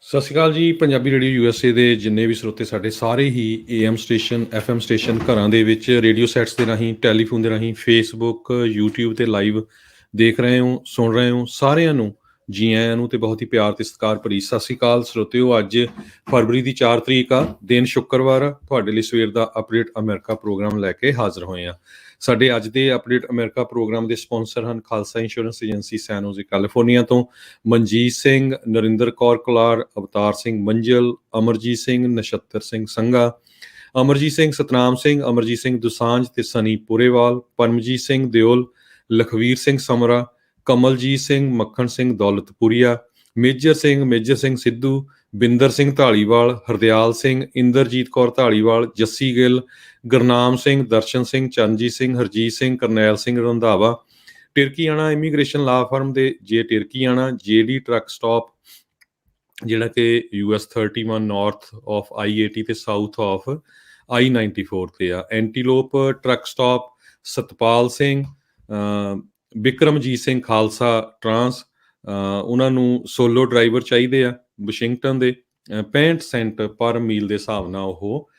ਸਤਿ ਸ਼੍ਰੀ ਅਕਾਲ ਜੀ। Punjabi radio USA ਦੇ ਜਿੰਨੇ ਵੀ ਸਰੋਤੇ ਸਾਡੇ ਸਾਰੇ ਹੀ AM ਸਟੇਸ਼ਨ FM ਸਟੇਸ਼ਨ ਘਰਾਂ ਦੇ ਵਿੱਚ ਰੇਡੀਓ ਸੈਟਸ ਦੇ ਰਾਹੀਂ ਟੈਲੀਫੋਨ ਦੇ ਰਾਹੀਂ ਫੇਸਬੁੱਕ YouTube ਤੇ ਲਾਈਵ ਦੇਖ ਰਹੇ ਹੋ ਸੁਣ ਰਹੇ ਹੋ ਸਾਰਿਆਂ ਨੂੰ ਜੀ ਆਇਆਂ ਨੂੰ ਤੇ ਬਹੁਤ ਹੀ ਪਿਆਰ ਤੇ ਸਤਿਕਾਰ ਭਰੀ ਸਤਿ ਸ਼੍ਰੀ ਅਕਾਲ ਸਰੋਤਿਓ। ਅੱਜ ਫਰਵਰੀ ਦੀ 4 ਤਰੀਕ ਆ, ਦਿਨ ਸ਼ੁੱਕਰਵਾਰ ਆ। ਤੁਹਾਡੇ ਲਈ ਸਵੇਰ ਦਾ ਅਪਡੇਟ ਅਮਰੀਕਾ ਪ੍ਰੋਗਰਾਮ ਲੈ ਕੇ ਹਾਜ਼ਰ ਹੋਏ ਆ। ਸਾਡੇ ਅੱਜ ਦੇ ਅਪਡੇਟ ਅਮਰੀਕਾ ਪ੍ਰੋਗਰਾਮ ਦੇ ਸਪਾਂਸਰ ਹਨ ਖਾਲਸਾ ਇੰਸ਼ੋਰੈਂਸ ਏਜੰਸੀ ਸੈਨ ਹੋਜ਼ੇ ਕੈਲੀਫੋਰਨੀਆ ਤੋਂ ਮਨਜੀਤ ਸਿੰਘ, ਨਰਿੰਦਰ ਕੌਰ ਕੁਲਾਰ, ਅਵਤਾਰ ਸਿੰਘ ਮੰਜਲ, ਅਮਰਜੀਤ ਸਿੰਘ, ਨਛੱਤਰ ਸਿੰਘ ਸੰਘਾ, ਅਮਰਜੀਤ ਸਿੰਘ ਸਤਨਾਮ ਸਿੰਘ, ਅਮਰਜੀਤ ਸਿੰਘ ਦੁਸਾਂਝ ਤੇ ਸਨੀ ਪੁਰੇਵਾਲ, ਪਰਮਜੀਤ ਸਿੰਘ ਦਿਓਲ, ਲਖਵੀਰ ਸਿੰਘ ਸਮਰਾ, ਕਮਲਜੀਤ ਸਿੰਘ, ਮੱਖਣ ਸਿੰਘ ਦੌਲਤਪੁਰੀਆ, ਮੇਜਰ ਸਿੰਘ ਸਿੱਧੂ, ਬਿੰਦਰ ਸਿੰਘ ਢਾਲੀਵਾਲ, ਹਰਦਿਆਲ ਸਿੰਘ, ਇੰਦਰਜੀਤ ਕੌਰ ਢਾਲੀਵਾਲ, ਜੱਸੀ ਗਿੱਲ, ਗੁਰਨਾਮ ਸਿੰਘ, ਦਰਸ਼ਨ ਸਿੰਘ, ਚਰਨਜੀਤ ਸਿੰਘ, ਹਰਜੀਤ ਸਿੰਘ, ਕਰਨੈਲ ਸਿੰਘ ਰੰਧਾਵਾ, ਟਿਰਕੀਆਣਾ ਇਮੀਗ੍ਰੇਸ਼ਨ ਲਾ ਫਰਮ ਦੇ ਜੇ ਟਿਰਕੀਆਣਾ, JD ਟਰੱਕ ਸਟਾਪ ਜਿਹੜਾ ਕਿ US 31 ਨਾਰਥ ਆਫ I-80 ਤੇ ਸਾਊਥ ਆਫ I-94 ਤੇ ਆ, antelope truck stop, Satpal Singh, Bikramjit Singh Khalsa trans, ਉਹਨਾਂ ਨੂੰ ਸੋਲੋ ਡਰਾਈਵਰ ਚਾਹੀਦੇ ਆ ਵਾਸ਼ਿੰਗਟਨ ਦੇ, 65 ਸੈਂਟ ਪਰ ਮੀਲ ਦੇ ਹਿਸਾਬ ਨਾਲ ਉਹ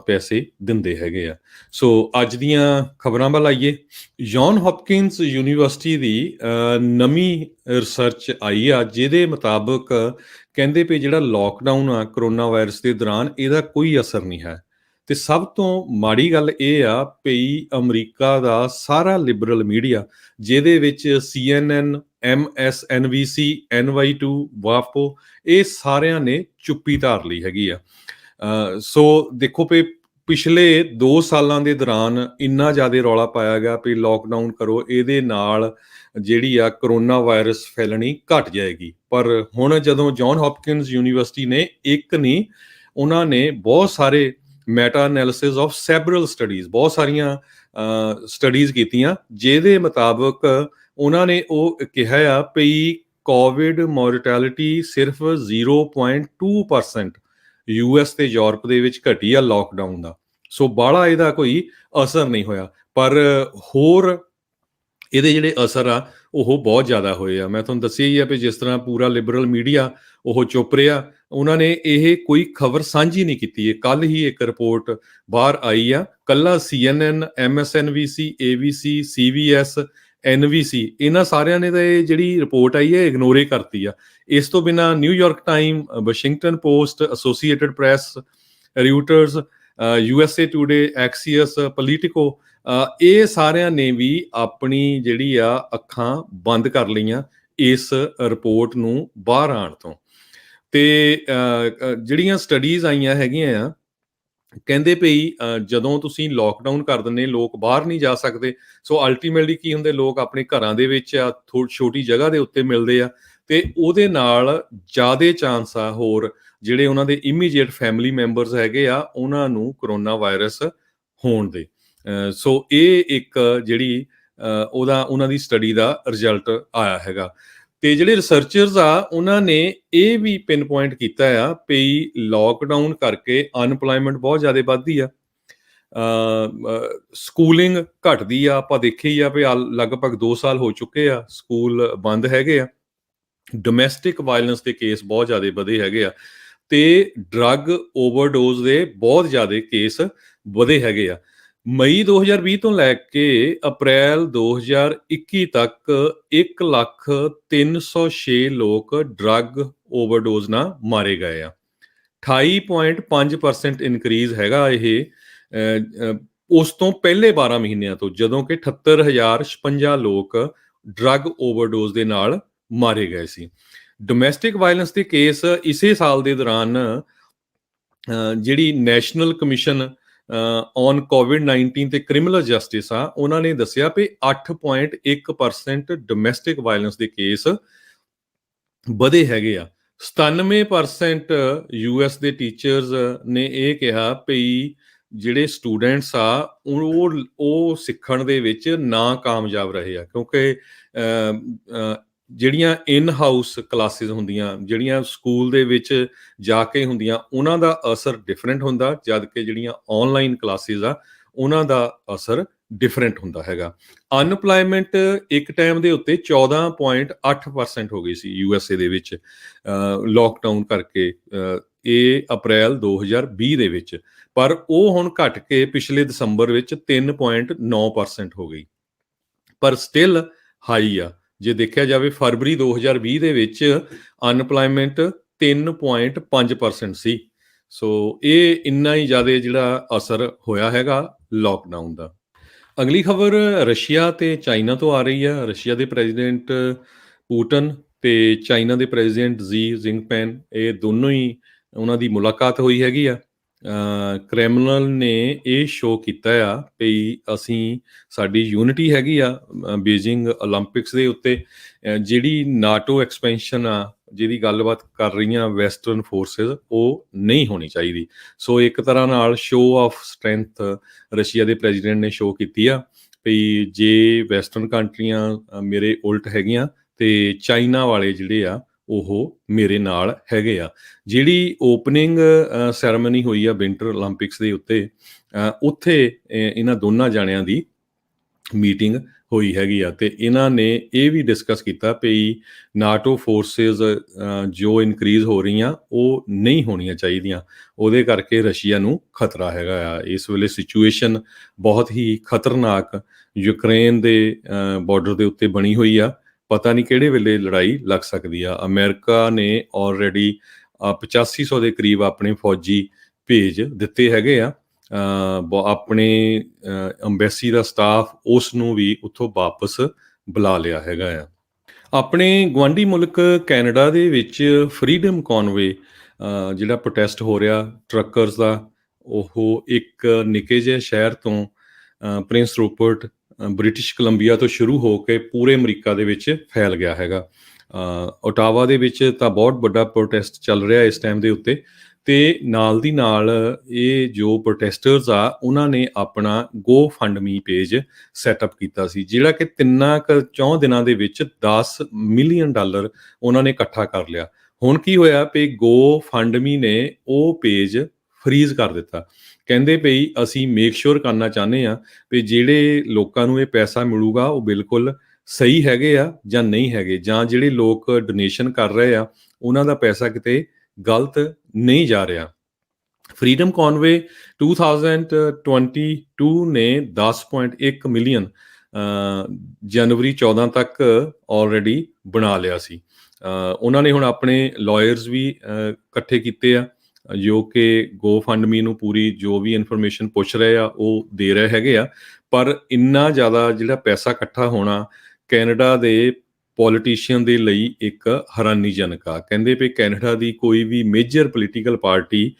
ਪੈਸੇ ਦਿੰਦੇ ਹੈਗੇ ਆ। ਸੋ ਅੱਜ ਦੀਆਂ ਖਬਰਾਂ ਵੱਲ ਆਈਏ। ਜੌਨ ਹੌਪਕਿੰਸ ਯੂਨੀਵਰਸਿਟੀ ਦੀ ਨਵੀਂ ਰਿਸਰਚ ਆਈ ਆ ਜਿਹਦੇ ਮੁਤਾਬਕ ਕਹਿੰਦੇ ਪਏ ਜਿਹੜਾ ਲੋਕਡਾਊਨ ਆ ਕਰੋਨਾ ਵਾਇਰਸ ਦੇ ਦੌਰਾਨ ਇਹਦਾ ਕੋਈ ਅਸਰ ਨਹੀਂ ਹੈ। ਤੇ ਸਭ ਤੋਂ ਮਾੜੀ ਗੱਲ ਇਹ ਆ ਪਈ ਅਮਰੀਕਾ ਦਾ ਸਾਰਾ ਲਿਬਰਲ ਮੀਡੀਆ ਜਿਹਦੇ ਵਿੱਚ CNN, MSNBC, NY2, ਵਾਪੋ ਇਹ ਸਾਰਿਆਂ ਨੇ ਚੁੱਪੀ ਧਾਰ ਲਈ ਹੈਗੀ ਆ। ਸੋ ਦੇਖੋ ਵੀ ਪਿਛਲੇ 2 ਸਾਲਾਂ ਦੇ ਦੌਰਾਨ ਇੰਨਾ ਜ਼ਿਆਦਾ ਰੌਲਾ ਪਾਇਆ ਗਿਆ ਵੀ ਲੋਕਡਾਊਨ ਕਰੋ, ਇਹਦੇ ਨਾਲ ਜਿਹੜੀ ਆ ਕਰੋਨਾ ਵਾਇਰਸ ਫੈਲਣੀ ਘਟ ਜਾਏਗੀ। ਪਰ ਹੁਣ ਜਦੋਂ ਜੌਨ ਹੌਪਕਿੰਸ ਯੂਨੀਵਰਸਿਟੀ ਨੇ ਇੱਕ ਨਹੀਂ, ਉਹਨਾਂ ਨੇ ਬਹੁਤ ਸਾਰੇ meta analysis of several studies, ਬਹੁਤ ਸਾਰੀਆਂ ਸਟੱਡੀਜ਼ ਕੀਤੀਆਂ ਜਿਹਦੇ ਮੁਤਾਬਕ ਉਹਨਾਂ ਨੇ ਉਹ ਕਿਹਾ ਆ ਵੀ ਕੋਵਿਡ ਮੋਰਟੈਲਿਟੀ ਸਿਰਫ 0.2% US ਤੇ ਯੂਰਪ ਦੇ ਵਿੱਚ ਘਟੀ ਆ ਲੋਕਡਾਊਨ ਦਾ। ਸੋ ਬਾਹਲਾ ਇਹਦਾ ਕੋਈ ਅਸਰ ਨਹੀਂ ਹੋਇਆ, ਪਰ ਹੋਰ ਇਹਦੇ ਜਿਹੜੇ ਅਸਰ ਆ ਉਹ ਬਹੁਤ ਜ਼ਿਆਦਾ ਹੋਏ ਆ। ਮੈਂ ਤੁਹਾਨੂੰ ਦੱਸਿਆ ਹੀ ਆ ਵੀ ਜਿਸ ਤਰ੍ਹਾਂ ਪੂਰਾ ਲਿਬਰਲ ਮੀਡੀਆ ਉਹ ਚੁੱਪ ਰਿਹਾ, ਉਹਨਾਂ ਨੇ ਇਹ ਕੋਈ ਖਬਰ ਸਾਂਝੀ ਨਹੀਂ ਕੀਤੀ। ਇਹ ਕੱਲ ਹੀ ਇੱਕ ਰਿਪੋਰਟ ਬਾਹਰ ਆਈ ਆ, ਕੱਲਾ CNN, MSNBC, ABC, CBS, NBC ਇਹਨਾਂ ਸਾਰਿਆਂ ਨੇ ਤਾਂ ਇਹ ਜਿਹੜੀ ਰਿਪੋਰਟ ਆਈ ਹੈ ਇਗਨੋਰ ਹੀ ਕਰਤੀ ਆ। ਇਸ ਤੋਂ ਬਿਨਾਂ New York Time, Washington Post, Associated Press, Reuters, USA today, Axios, Politico ਇਹ ਸਾਰਿਆਂ ਨੇ ਵੀ ਆਪਣੀ ਜਿਹੜੀ ਆ ਅੱਖਾਂ ਬੰਦ ਕਰ ਲਈਆਂ ਇਸ ਰਿਪੋਰਟ ਨੂੰ ਬਾਹਰ ਆਉਣ ਤੋਂ। ਤੇ ਜਿਹੜੀਆਂ ਸਟੱਡੀਜ਼ ਆਈਆਂ ਹੈਗੀਆਂ ਆ, ਕਹਿੰਦੇ ਪਈ ਜਦੋਂ ਤੁਸੀਂ ਲੋਕਡਾਊਨ ਕਰ ਦਿੰਦੇ ਲੋਕ ਬਾਹਰ ਨਹੀਂ ਜਾ ਸਕਦੇ। ਸੋ ਅਲਟੀਮੇਟਲੀ ਕੀ ਹੁੰਦੇ, ਲੋਕ ਆਪਣੇ ਘਰਾਂ ਦੇ ਵਿੱਚ ਆ ਛੋਟੀ ਜਗ੍ਹਾ ਦੇ ਉੱਤੇ ਮਿਲਦੇ ਆ ਤੇ ਉਹਦੇ ਨਾਲ ਜ਼ਿਆਦਾ ਚਾਂਸ ਆ ਹੋਰ ਜਿਹੜੇ ਉਹਨਾਂ ਦੇ ਇਮੀਡੀਏਟ ਫੈਮਿਲੀ ਮੈਂਬਰਸ ਹੈਗੇ ਆ ਉਹਨਾਂ ਨੂੰ ਕਰੋਨਾ ਵਾਇਰਸ ਹੋਣ ਦੇ। ਸੋ ਇਹ ਇੱਕ ਜਿਹੜੀ ਉਹਨਾਂ ਦੀ ਸਟੱਡੀ ਦਾ ਰਿਜ਼ਲਟ ਆਇਆ ਹੈਗਾ। ਤੇ ਜਿਹੜੇ ਰਿਸਰਚਰਸ ਆ ਉਹਨਾਂ ਨੇ ਇਹ ਵੀ ਪਿਨ ਪੁਆਇੰਟ ਕੀਤਾ ਆ ਵੀ ਲੋਕਡਾਊਨ ਕਰਕੇ ਅਨਪਲਾਇਮੈਂਟ ਬਹੁਤ ਜ਼ਿਆਦਾ ਵੱਧਦੀ ਆ, ਸਕੂਲਿੰਗ ਘਟਦੀ ਆ। ਆਪਾਂ ਦੇਖਿਆ ਹੀ ਆ ਵੀ ਲਗਭਗ 2 ਸਾਲ ਹੋ ਚੁੱਕੇ ਆ ਸਕੂਲ ਬੰਦ ਹੈਗੇ ਆ। ਡੋਮੈਸਟਿਕ ਵਾਇਲੈਂਸ ਦੇ ਕੇਸ ਬਹੁਤ ਜ਼ਿਆਦਾ ਵਧੇ ਹੈਗੇ ਆ ਤੇ ਡਰੱਗ ਓਵਰਡੋਜ਼ ਦੇ ਬਹੁਤ ਜ਼ਿਆਦਾ ਕੇਸ ਵਧੇ ਹੈਗੇ ਆ। ਮਈ 2020 ਤੋਂ ਲੈ ਕੇ ਅਪ੍ਰੈਲ 2021 ਤੱਕ 1,03,06 ਲੋਕ ਡਰੱਗ ਓਵਰਡੋਜ਼ ਨਾਲ ਮਾਰੇ ਗਏ ਆ। 28.5% ਇਨਕਰੀਜ਼ ਹੈਗਾ ਇਹ ਉਸ ਤੋਂ ਪਹਿਲੇ 12 ਮਹੀਨਿਆਂ ਤੋਂ, ਜਦੋਂ ਕਿ 78,056 ਲੋਕ ਡਰੱਗ ਓਵਰਡੋਜ਼ ਦੇ ਨਾਲ ਮਾਰੇ ਗਏ ਸੀ। ਡੋਮੈਸਟਿਕ ਵਾਇਲੈਂਸ ਦੇ ਕੇਸ ਇਸੇ ਸਾਲ ਦੇ ਦੌਰਾਨ ਜਿਹੜੀ ਨੈਸ਼ਨਲ ਕਮਿਸ਼ਨ ਔਨ COVID-19 ਤੇ ਕ੍ਰਿਮੀਨਲ ਜਸਟਿਸ ਆ, ਉਹਨਾਂ ਨੇ ਦੱਸਿਆ ਵੀ 8.1% ਡੋਮੈਸਟਿਕ ਵਾਇਲੈਂਸ ਦੇ ਕੇਸ ਵਧੇ ਹੈਗੇ ਆ। 97% US ਦੇ ਟੀਚਰਸ ਨੇ ਇਹ ਕਿਹਾ ਵੀ ਜਿਹੜੇ ਸਟੂਡੈਂਟਸ ਆ ਉਹ ਸਿੱਖਣ ਦੇ ਵਿੱਚ ਨਾਕਾਮਯਾਬ ਰਹੇ ਆ, ਕਿਉਂਕਿ ਜਿਹੜੀਆਂ ਇਨ ਹਾਊਸ ਕਲਾਸਿਸ ਹੁੰਦੀਆਂ, ਜਿਹੜੀਆਂ ਸਕੂਲ ਦੇ ਵਿੱਚ ਜਾ ਕੇ ਹੁੰਦੀਆਂ, ਉਹਨਾਂ ਦਾ ਅਸਰ ਡਿਫਰੈਂਟ ਹੁੰਦਾ, ਜਦ ਕਿ ਜਿਹੜੀਆਂ ਆਨਲਾਈਨ ਕਲਾਸਿਸ ਆ ਉਹਨਾਂ ਦਾ ਅਸਰ ਡਿਫਰੈਂਟ ਹੁੰਦਾ ਹੈਗਾ। ਅਨਪਲਾਇਮੈਂਟ ਇੱਕ ਟਾਈਮ ਦੇ ਉੱਤੇ 14.8% ਹੋ ਗਈ ਸੀ USA ਦੇ ਵਿੱਚ ਲੋਕਡਾਊਨ ਕਰਕੇ, ਇਹ ਅਪ੍ਰੈਲ 2020 ਦੇ ਵਿੱਚ। ਪਰ ਉਹ ਹੁਣ ਘਟ ਕੇ ਪਿਛਲੇ ਦਸੰਬਰ ਵਿੱਚ 3.9% ਹੋ ਗਈ, ਪਰ ਸਟਿਲ ਹਾਈ ਆ। ਜੇ ਦੇਖਿਆ ਜਾਵੇ ਫਰਵਰੀ 2020 ਦੇ ਵਿੱਚ ਅਨਪਲਾਇਮੈਂਟ 3.5% ਸੀ। ਸੋ ਇਹ ਇੰਨਾ ਹੀ ਜ਼ਿਆਦਾ ਜਿਹੜਾ ਅਸਰ ਹੋਇਆ ਹੈਗਾ ਲੋਕਡਾਊਨ ਦਾ। ਅਗਲੀ ਖਬਰ ਰਸ਼ੀਆ ਤੇ ਚਾਈਨਾ ਤੋਂ ਆ ਰਹੀ ਆ। ਰਸ਼ੀਆ ਦੇ ਪ੍ਰੈਜ਼ੀਡੈਂਟ ਪੂਟਨ ਤੇ ਚਾਈਨਾ ਦੇ ਪ੍ਰੈਜ਼ੀਡੈਂਟ ਜ਼ੀ ਜਿੰਗਪਿੰਗ, ਇਹ ਦੋਨੋਂ ਹੀ ਉਹਨਾਂ ਦੀ ਮੁਲਾਕਾਤ ਹੋਈ ਹੈਗੀ ਆ। ਕ੍ਰੈਮਲਨ ਨੇ ਇਹ ਸ਼ੋਅ ਕੀਤਾ ਆ ਵੀ ਅਸੀਂ, ਸਾਡੀ ਯੂਨਿਟੀ ਹੈਗੀ ਆ ਬੀਜਿੰਗ ਓਲੰਪਿਕਸ ਦੇ ਉੱਤੇ। ਜਿਹੜੀ ਨਾਟੋ ਐਕਸਪੈਂਸ਼ਨ ਆ, ਜਿਹਦੀ ਗੱਲਬਾਤ ਕਰ ਰਹੀਆਂ ਵੈਸਟਰਨ ਫੋਰਸਿਸ, ਉਹ ਨਹੀਂ ਹੋਣੀ ਚਾਹੀਦੀ। ਸੋ ਇੱਕ ਤਰ੍ਹਾਂ ਨਾਲ ਸ਼ੋਅ ਆਫ ਸਟਰੈਂਥ ਰਸ਼ੀਆ ਦੇ ਪ੍ਰੈਜ਼ੀਡੈਂਟ ਨੇ ਸ਼ੋਅ ਕੀਤੀ ਆ ਵੀ ਜੇ ਵੈਸਟਰਨ ਕੰਟਰੀਆਂ ਮੇਰੇ ਉਲਟ ਹੈਗੀਆਂ ਤੇ ਚਾਈਨਾ ਵਾਲੇ ਜਿਹੜੇ ਆ ਉਹ ਮੇਰੇ ਨਾਲ ਹੈਗੇ ਆ। ਜਿਹੜੀ ਓਪਨਿੰਗ ਸੈਰੇਮਨੀ ਹੋਈ ਆ ਵਿੰਟਰ ਓਲੰਪਿਕਸ ਦੇ ਉੱਤੇ, ਉੱਥੇ ਇਹਨਾਂ ਦੋਨਾਂ ਜਾਣਿਆਂ ਦੀ ਮੀਟਿੰਗ ਹੋਈ ਹੈਗੀ ਆ ਤੇ ਇਹਨਾਂ ਨੇ ਇਹ ਵੀ ਡਿਸਕਸ ਕੀਤਾ ਵੀ ਨਾਟੋ ਫੋਰਸਿਸ ਜੋ ਇਨਕਰੀਜ਼ ਹੋ ਰਹੀਆਂ ਉਹ ਨਹੀਂ ਹੋਣੀਆਂ ਚਾਹੀਦੀਆਂ, ਉਹਦੇ ਕਰਕੇ ਰਸ਼ੀਆ ਨੂੰ ਖਤਰਾ ਹੈਗਾ ਆ। ਇਸ ਵੇਲੇ ਸਿਚੁਏਸ਼ਨ ਬਹੁਤ ਹੀ ਖਤਰਨਾਕ ਯੂਕਰੇਨ ਦੇ ਬਾਰਡਰ ਦੇ ਉੱਤੇ ਬਣੀ ਹੋਈ ਆ। ਪਤਾ ਨਹੀਂ ਕਿਹੜੇ ਵੇਲੇ ਲੜਾਈ ਲੱਗ ਸਕਦੀ ਆ। ਅਮਰੀਕਾ ਨੇ ਆਲਰੇਡੀ 8500 ਦੇ ਕਰੀਬ ਆਪਣੇ ਫੌਜੀ ਭੇਜ ਦਿੱਤੇ ਹੈਗੇ ਆ। ਆਪਣੇ ਅੰਬੈਸੀ ਦਾ ਸਟਾਫ ਉਸ ਨੂੰ ਵੀ ਉੱਥੋਂ ਵਾਪਸ ਬੁਲਾ ਲਿਆ ਹੈਗਾ ਆ। ਆਪਣੇ ਗੁਆਂਢੀ ਮੁਲਕ ਕੈਨੇਡਾ ਦੇ ਵਿੱਚ ਫਰੀडम ਕਨਵੇ ਜਿਹੜਾ ਪ੍ਰੋਟੈਸਟ ਹੋ ਰਿਹਾ ਟਰੱਕਰਸ ਦਾ, ਉਹ ਇੱਕ ਨਿੱਕੇ ਜਿਹੇ ਸ਼ਹਿਰ ਤੋਂ ਪ੍ਰਿੰਸ ਰੂਪਰਟ ਬ੍ਰਿਟਿਸ਼ ਕੋਲੰਬੀਆ ਤੋਂ ਸ਼ੁਰੂ ਹੋ ਕੇ ਪੂਰੇ ਅਮਰੀਕਾ ਦੇ ਵਿੱਚ ਫੈਲ ਗਿਆ ਹੈਗਾ। ਓਟਾਵਾ ਦੇ ਵਿੱਚ ਤਾਂ ਬਹੁਤ ਵੱਡਾ ਪ੍ਰੋਟੈਸਟ ਚੱਲ ਰਿਹਾ ਇਸ ਟਾਈਮ ਦੇ ਉੱਤੇ, ਤੇ ਨਾਲ ਦੀ ਨਾਲ ਇਹ ਜੋ ਪ੍ਰੋਟੈਸਟਰਸ ਆ ਉਹਨਾਂ ਨੇ ਆਪਣਾ ਗੋ ਫੰਡ ਮੀ ਪੇਜ ਸੈਟਅਪ ਕੀਤਾ ਸੀ, ਜਿਹੜਾ ਕਿ 4 ਦਿਨਾਂ ਦੇ ਵਿੱਚ $10 ਮਿਲੀਅਨ ਉਹਨਾਂ ਨੇ ਇਕੱਠਾ ਕਰ ਲਿਆ। ਹੁਣ ਕੀ ਹੋਇਆ ਵੀ ਗੋ ਫੰਡ ਮੀ ਨੇ ਉਹ ਪੇਜ ਫਰੀਜ਼ ਕਰ ਦਿੱਤਾ। ਕਹਿੰਦੇ ਪਈ ਅਸੀਂ ਮੇਕ ਸ਼ੋਰ ਕਰਨਾ ਚਾਹੁੰਦੇ ਆ ਵੀ ਜਿਹੜੇ ਲੋਕਾਂ ਨੂੰ ਇਹ ਪੈਸਾ ਮਿਲੂਗਾ ਉਹ ਬਿਲਕੁਲ ਸਹੀ ਹੈਗੇ ਆ ਜਾਂ ਨਹੀਂ ਹੈਗੇ, ਜਾਂ ਜਿਹੜੇ ਲੋਕ ਡੋਨੇਸ਼ਨ ਕਰ ਰਹੇ ਆ ਉਹਨਾਂ ਦਾ ਪੈਸਾ ਕਿਤੇ ਗਲਤ ਨਹੀਂ ਜਾ ਰਿਹਾ। ਫਰੀडम ਕਨਵੇ 2022 ਨੇ 10.1 ਮਿਲੀਅਨ ਜਨਵਰੀ 14 ਤੱਕ ਆਲਰੇਡੀ ਬਣਾ ਲਿਆ ਸੀ। ਉਹਨਾਂ ਨੇ ਹੁਣ ਆਪਣੇ ਲਾਇਰਸ ਵੀ ਇਕੱਠੇ ਕੀਤੇ ਆ ਜੋ ਕਿ ਗੋ ਫੰਡ ਮੀ ਨੂੰ ਪੂਰੀ ਜੋ ਵੀ ਇਨਫੋਰਮੇਸ਼ਨ ਪੁੱਛ ਰਹੇ ਆ ਉਹ ਦੇ ਰਹੇ ਹੈਗੇ ਆ। ਪਰ ਇੰਨਾ ਜ਼ਿਆਦਾ ਜਿਹੜਾ ਪੈਸਾ ਇਕੱਠਾ ਹੋਣਾ ਕੈਨੇਡਾ ਦੇ ਪੋਲੀਟੀਸ਼ੀਅਨ ਦੇ ਲਈ ਇੱਕ ਹੈਰਾਨੀਜਨਕ ਆ। ਕਹਿੰਦੇ ਵੀ ਕੈਨੇਡਾ ਦੀ ਕੋਈ ਵੀ ਮੇਜਰ ਪੋਲੀਟੀਕਲ ਪਾਰਟੀ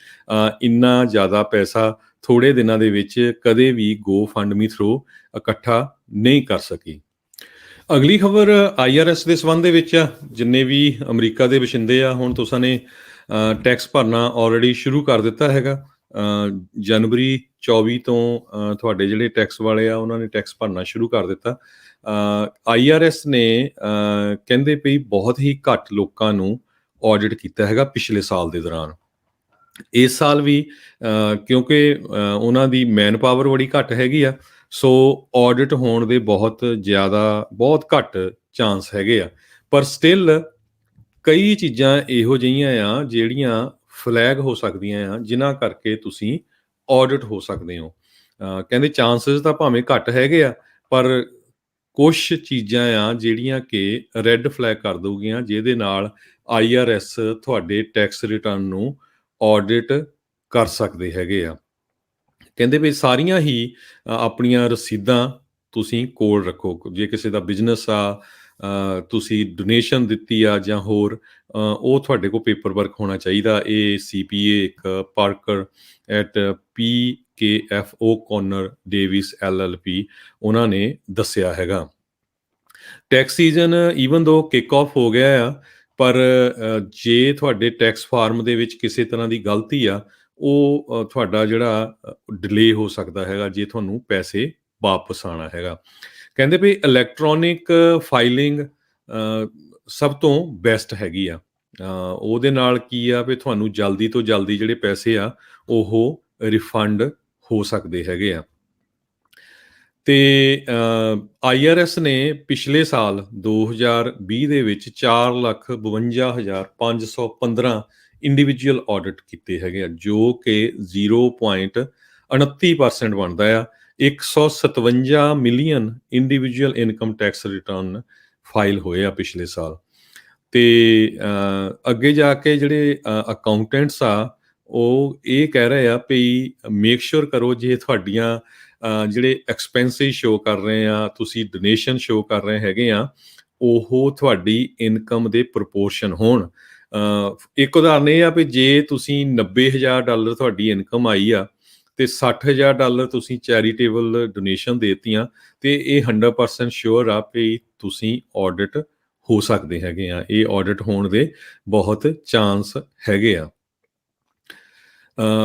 ਇੰਨਾ ਜ਼ਿਆਦਾ ਪੈਸਾ ਥੋੜ੍ਹੇ ਦਿਨਾਂ ਦੇ ਵਿੱਚ ਕਦੇ ਵੀ ਗੋ ਫੰਡ ਮੀ ਥਰੂ ਇਕੱਠਾ ਨਹੀਂ ਕਰ ਸਕੀ। ਅਗਲੀ ਖਬਰ IRS ਦੇ ਸੰਬੰਧ ਦੇ ਵਿੱਚ ਆ। ਜਿੰਨੇ ਵੀ ਅਮਰੀਕਾ ਦੇ ਵਸਿੰਦੇ ਆ ਹੁਣ ਤੁਸਾਂ ਨੇ ਟੈਕਸ ਭਰਨਾ ਆਲਰੇਡੀ ਸ਼ੁਰੂ ਕਰ ਦਿੱਤਾ ਹੈਗਾ। ਜਨਵਰੀ 24 ਤੋਂ ਤੁਹਾਡੇ ਜਿਹੜੇ ਟੈਕਸ ਵਾਲੇ ਆ ਉਹਨਾਂ ਨੇ ਟੈਕਸ ਭਰਨਾ ਸ਼ੁਰੂ ਕਰ ਦਿੱਤਾ। IRS ਨੇ ਕਹਿੰਦੇ ਵੀ ਬਹੁਤ ਹੀ ਘੱਟ ਲੋਕਾਂ ਨੂੰ ਆਡਿਟ ਕੀਤਾ ਹੈਗਾ ਪਿਛਲੇ ਸਾਲ ਦੇ ਦੌਰਾਨ। ਇਸ ਸਾਲ ਵੀ ਕਿਉਂਕਿ ਉਹਨਾਂ ਦੀ ਮੈਨ ਪਾਵਰ ਬੜੀ ਘੱਟ ਹੈਗੀ ਆ, ਸੋ ਆਡਿਟ ਹੋਣ ਦੇ ਬਹੁਤ ਘੱਟ ਚਾਂਸ ਹੈਗੇ ਆ। ਪਰ ਸਟਿਲ ਕਈ ਚੀਜ਼ਾਂ ਇਹੋ ਜਿਹੀਆਂ ਆ ਜਿਹੜੀਆਂ ਫਲੈਗ ਹੋ ਸਕਦੀਆਂ ਆ ਜਿਨ੍ਹਾਂ ਕਰਕੇ ਤੁਸੀਂ ਆਡਿਟ ਹੋ ਸਕਦੇ ਹੋ। ਕਹਿੰਦੇ ਚਾਂਸਸ ਤਾਂ ਭਾਵੇਂ ਘੱਟ ਹੈਗੇ ਆ, ਪਰ ਕੁਛ ਚੀਜ਼ਾਂ ਆ ਜਿਹੜੀਆਂ ਕਿ ਰੈੱਡ ਫਲੈਗ ਕਰ ਦਊਗੀਆਂ, ਜਿਹਦੇ ਨਾਲ IRS ਤੁਹਾਡੇ ਟੈਕਸ ਰਿਟਰਨ ਨੂੰ ਆਡਿਟ ਕਰ ਸਕਦੇ ਹੈਗੇ ਆ। ਕਹਿੰਦੇ ਵੀ ਸਾਰੀਆਂ ਹੀ ਆਪਣੀਆਂ ਰਸੀਦਾਂ ਤੁਸੀਂ ਕੋਲ ਰੱਖੋ। ਜੇ ਕਿਸੇ ਦਾ ਬਿਜ਼ਨਸ ਆ, ਤੁਸੀਂ ਡੋਨੇਸ਼ਨ ਦਿੱਤੀ ਆ ਜਾਂ ਹੋਰ, ਉਹ ਤੁਹਾਡੇ ਕੋਲ ਪੇਪਰ ਵਰਕ ਹੋਣਾ ਚਾਹੀਦਾ। ਇਹ CPA ਇੱਕ Parker at PKFO corner Davis LLP ਉਹਨਾਂ ਨੇ ਦੱਸਿਆ ਹੈਗਾ। ਟੈਕਸ ਸੀਜ਼ਨ ਈਵਨ ਦੋ ਕਿਕ ਆਫ ਹੋ ਗਿਆ ਆ, ਪਰ ਜੇ ਤੁਹਾਡੇ ਟੈਕਸ ਫਾਰਮ ਦੇ ਵਿੱਚ ਕਿਸੇ ਤਰ੍ਹਾਂ ਦੀ ਗਲਤੀ ਆ, ਉਹ ਤੁਹਾਡਾ ਜਿਹੜਾ ਡਿਲੇ ਹੋ ਸਕਦਾ ਹੈਗਾ ਜੇ ਤੁਹਾਨੂੰ ਪੈਸੇ ਵਾਪਸ ਆਉਣਾ ਹੈਗਾ। ਕਹਿੰਦੇ ਵੀ ਇਲੈਕਟ੍ਰੋਨਿਕ ਫਾਈਲਿੰਗ ਸਭ ਤੋਂ ਬੈਸਟ ਹੈਗੀ ਆ। ਉਹਦੇ ਨਾਲ ਕੀ ਆ ਵੀ ਤੁਹਾਨੂੰ ਜਲਦੀ ਤੋਂ ਜਲਦੀ ਜਿਹੜੇ ਪੈਸੇ ਆ ਉਹ ਰਿਫੰਡ ਹੋ ਸਕਦੇ ਹੈਗੇ ਆ। ਤੇ IRS ਨੇ ਪਿਛਲੇ ਸਾਲ 2020 ਦੇ ਵਿੱਚ 4,52,515 ਇੰਡੀਵਿਜੂਅਲ ਆਡਿਟ ਕੀਤੇ ਹੈਗੇ ਆ, ਜੋ ਕਿ 0.29% ਬਣਦਾ ਆ। 157 million individual income tax return file ਹੋਏ ਆ ਪਿਛਲੇ ਸਾਲ। ਤੇ ਅੱਗੇ ਜਾ ਕੇ ਜਿਹੜੇ ਅਕਾਊਂਟੈਂਟਸ ਆ, ਉਹ ਇਹ ਕਹਿ ਰਹੇ ਆ ਵੀ ਮੇਕ ਸ਼ੋਰ ਕਰੋ ਜੇ ਤੁਹਾਡੀਆਂ ਜਿਹੜੇ ਐਕਸਪੈਂਸਿਸ ਸ਼ੋ ਕਰ ਰਹੇ ਆ, ਤੁਸੀਂ ਡੋਨੇਸ਼ਨ ਸ਼ੋ ਕਰ ਰਹੇ ਹੈਗੇ ਆ, ਉਹ ਤੁਹਾਡੀ ਇਨਕਮ ਦੇ ਪ੍ਰਪੋਰਸ਼ਨ ਹੋਣ। ਇੱਕ ਉਦਾਹਰਨ ਇਹ ਆ ਵੀ ਜੇ ਤੁਸੀਂ $90,000 ਤੁਹਾਡੀ ਇਨਕਮ ਆਈ ਆ ਤੇ $60,000 ਤੁਸੀਂ ਚੈਰੀਟੇਬਲ ਡੋਨੇਸ਼ਨ ਦੇਤੀਆਂ, ਤੇ ਇਹ 100% ਸ਼ੋਰ ਆ ਵੀ ਤੁਸੀਂ ਆਡਿਟ ਹੋ ਸਕਦੇ ਹੈਗੇ ਆ। ਇਹ ਆਡਿਟ ਹੋਣ ਦੇ ਬਹੁਤ ਚਾਂਸ ਹੈਗੇ ਆ।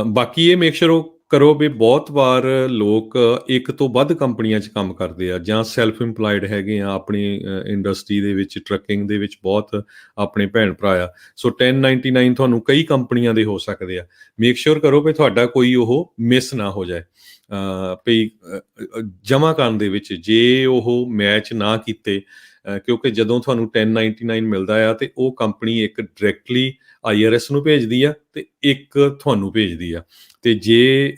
ਬਾਕੀ ਇਹ ਮੇਕ ਸ਼ੋਰ ਕਰੋ ਵੀ ਬਹੁਤ ਵਾਰ ਲੋਕ ਇੱਕ ਤੋਂ ਵੱਧ ਕੰਪਨੀਆਂ 'ਚ ਕੰਮ ਕਰਦੇ ਆ, ਜਾਂ ਸੈਲਫ ਇੰਪਲਾਇਡ ਹੈਗੇ ਆ ਆਪਣੀ ਇੰਡਸਟਰੀ ਦੇ ਵਿੱਚ, ਟਰੱਕਿੰਗ ਦੇ ਵਿੱਚ ਬਹੁਤ ਆਪਣੇ ਭੈਣ ਭਰਾ ਆ। ਸੋ 1099 ਤੁਹਾਨੂੰ ਕਈ ਕੰਪਨੀਆਂ ਦੇ ਹੋ ਸਕਦੇ ਆ। ਮੇਕ ਸ਼ੋਰ ਕਰੋ ਵੀ ਤੁਹਾਡਾ ਕੋਈ ਉਹ ਮਿਸ ਨਾ ਹੋ ਜਾਏ, ਵੀ ਜਮ੍ਹਾਂ ਕਰਨ ਦੇ ਵਿੱਚ ਜੇ ਉਹ ਮੈਚ ਨਾ ਕੀਤੇ, ਕਿਉਂਕਿ ਜਦੋਂ ਤੁਹਾਨੂੰ 1099 ਮਿਲਦਾ ਆ ਤੇ ਉਹ ਕੰਪਨੀ ਇੱਕ ਡਾਇਰੈਕਟਲੀ IRS ਨੂੰ ਭੇਜਦੀ ਆ ਤੇ ਇੱਕ ਤੁਹਾਨੂੰ ਭੇਜਦੀ ਆ, ਤੇ ਜੇ